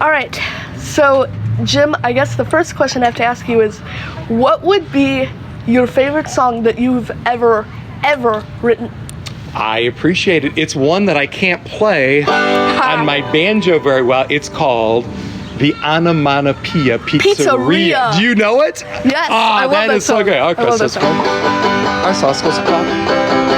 All right. So, Jim, I guess the first question I have to ask you is, what would be your favorite song that you've ever written? I appreciate it. It's one that I can't play on my banjo very well. It's called the Onomatopoeia Pizzeria. Do you know it? Yes, I love that is song. so good. Okay, so it's called Our sauce goes pop,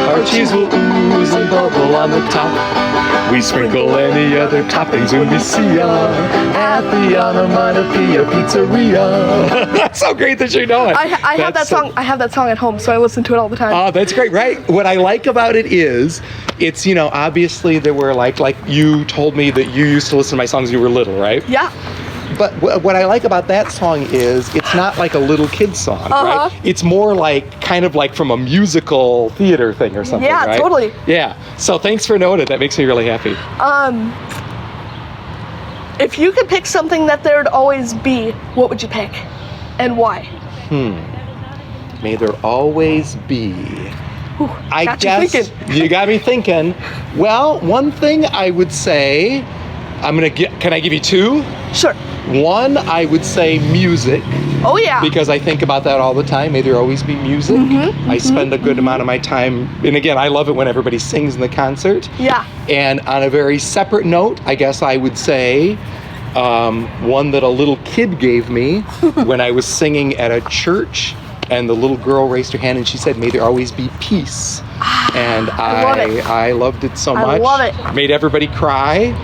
our cheese will ooze and bubble on the top. We sprinkle any other toppings when we see ya at the Onomatopoeia Pizzeria. That's so great that you know it. I have that song. I have that song at home, so I listen to it all the time. Oh, that's great, right? What I like about it is, it's, obviously there were like you told me that you used to listen to my songs when you were little, right? Yeah. But what I like about that song is it's not like a little kid song, right? It's more like kind of like from a musical theater thing or something, yeah, right? Totally. Yeah. So thanks for knowing it. That makes me really happy. If you could pick something that there'd always be, what would you pick, and why? May there always be. Ooh, I guess you got me thinking. Well, one thing I would say, can I give you two? Sure. One, I would say music. Oh, yeah. Because I think about that all the time. May there always be music. I spend a good amount of my time, and again, I love it when everybody sings in the concert. Yeah. And on a very separate note, I guess I would say one that a little kid gave me when I was singing at a church, and the little girl raised her hand and she said, "May there always be peace." And I loved it so much. I love it. Made everybody cry,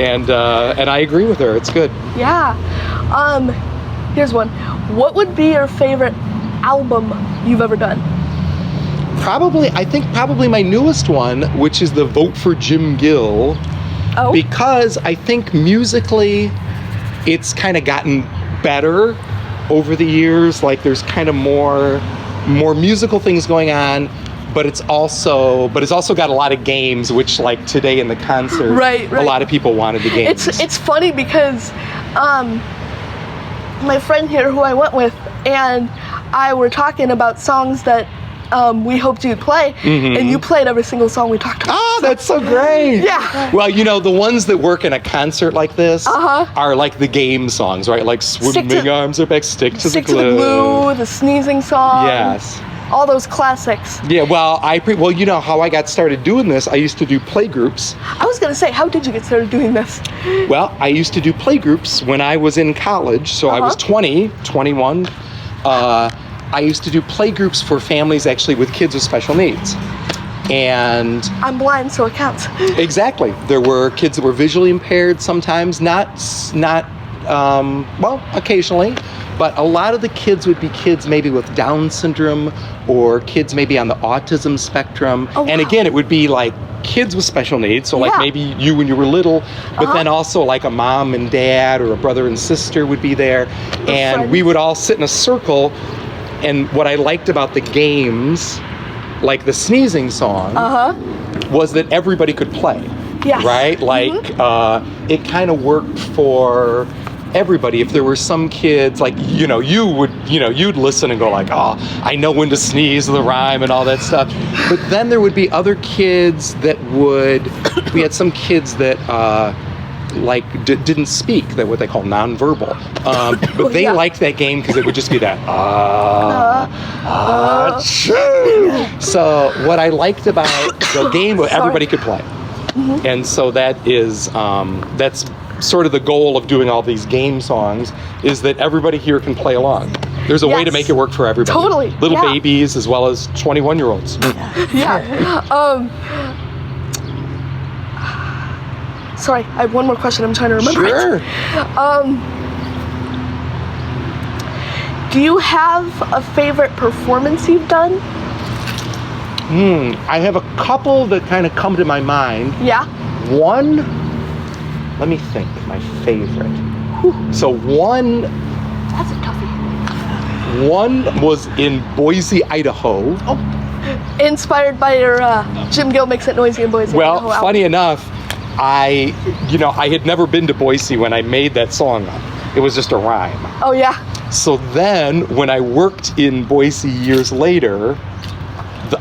and I agree with her. It's good. Yeah. Here's one. What would be your favorite album you've ever done? I think probably my newest one, which is the Vote for Jim Gill. Oh. Because I think musically, it's kind of gotten better over the years. Like there's kind of more musical things going on. But it's also got a lot of games, which like today in the concert, right. a lot of people wanted the games. It's funny because my friend here who I went with and I were talking about songs that we hoped you'd play, and you played every single song we talked about. Oh, that's so great. Yeah. Well, the ones that work in a concert like this are like the game songs, right? Like Swimming Arms Are Back, Stick to the Glue. The Sneezing Song. Yes. All those classics. Yeah, well, you know how I got started doing this, I used to do play groups. I was going to say, how did you get started doing this? Well, I used to do play groups when I was in college, so I was 21. I used to do play groups for families actually with kids with special needs. And I'm blind, so it counts. Exactly. There were kids that were visually impaired sometimes, occasionally. But a lot of the kids would be kids maybe with Down syndrome or kids maybe on the autism spectrum. Oh, wow. And again, it would be like kids with special needs. So like maybe you when you were little, but then also like a mom and dad or a brother and sister would be there. And we would all sit in a circle. And what I liked about the games, like the Sneezing Song, was that everybody could play. Yes. Right? Like it kind of worked for everybody. If there were some kids, like, you'd listen and go like, oh, I know when to sneeze, the rhyme and all that stuff. But then there would be other kids that we had some kids that didn't speak, that what they call nonverbal. But they liked that game because it would just be that, So what I liked about the game, everybody could play. And so that is, that's sort of the goal of doing all these game songs, is that everybody here can play along. There's a way to make it work for everybody. Totally. Little babies as well as 21-year-olds. Sorry, I have one more question. I'm trying to remember it. Do you have a favorite performance you've done? I have a couple that kind of come to my mind. Yeah. One, let me think, my favorite. So one... That's a toughie. One was in Boise, Idaho. Oh. Inspired by your Jim Gill Makes It Noisy in Boise, Idaho. Well, funny enough, I had never been to Boise when I made that song up. It was just a rhyme. Oh, yeah. So then, when I worked in Boise years later,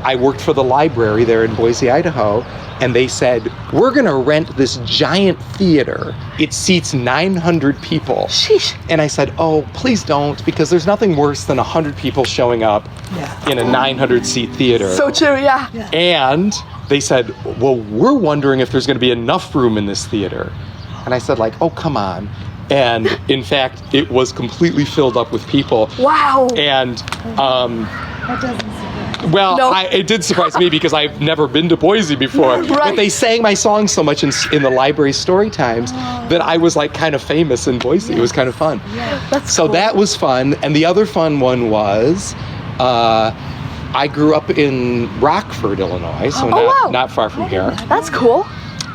I worked for the library there in Boise, Idaho, and they said, we're going to rent this giant theater. It seats 900 people. Sheesh. And I said, oh, please don't, because there's nothing worse than 100 people showing up in a 900-seat theater. So true, yeah. And they said, well, we're wondering if there's going to be enough room in this theater. And I said, like, oh, come on. And in fact, it was completely filled up with people. Wow. And That doesn't surprise. well, No. it did surprise me because I've never been to Boise before. Right. But they sang my song so much in the library story times that I was like kind of famous in Boise. It was kind of fun. That's So cool. that was fun. And the other fun one was I grew up in Rockford, Illinois, so wow. not far from here. That's cool.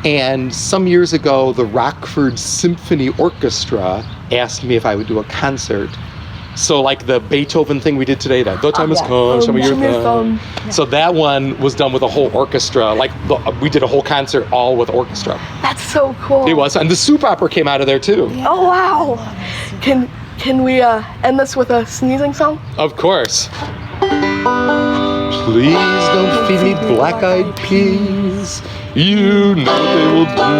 And some years ago, the Rockford Symphony Orchestra asked me if I would do a concert. So like the Beethoven thing we did today, that the time has come, show me your thumb. So that one was done with a whole orchestra. Like we did a whole concert all with orchestra. That's so cool. It was, and the soup opera came out of there too. Oh, wow. Can we end this with a sneezing song? Of course. Please don't feed me black-eyed peas. You know they will do.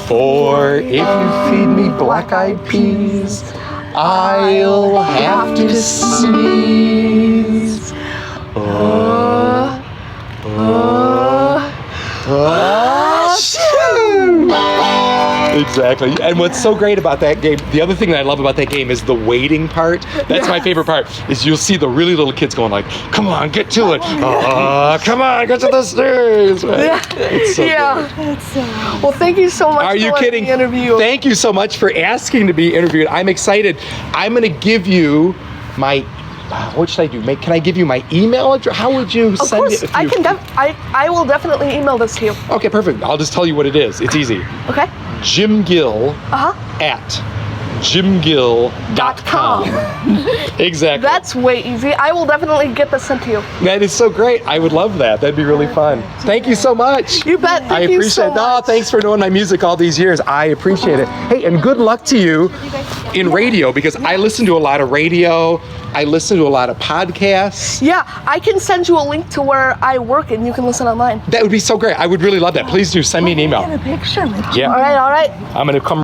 For if you feed me black-eyed peas, I'll have to sneeze. Exactly. And what's so great about that game, the other thing that I love about that game is the waiting part. That's my favorite part, is you'll see the really little kids going like, come on, get to it. Come on, get to the stairs. Right? It's so good. Well, thank you so much Are for you letting kidding? me interview. Thank you so much for asking to be interviewed. I'm excited. I'm going to give you my, what should I do? Can I give you my email address? How would you Of send course, it? If I you- can. I will definitely email this to you. Okay, perfect. I'll just tell you what it is. It's easy. Okay. Jim Gill at jimgill.com. Exactly. That's way easy. I will definitely get this sent to you. That is so great. I would love that. That'd be really fun. Thank you so much. You bet. Thank I you appreciate so it. much. Oh, thanks for knowing my music all these years. I appreciate it. Hey, and good luck to you in radio, because I listen to a lot of radio. I listen to a lot of podcasts. Yeah, I can send you a link to where I work and you can listen online. That would be so great. I would really love that. Please do send me an email. Get a picture with you. Yeah. All right. I'm going to come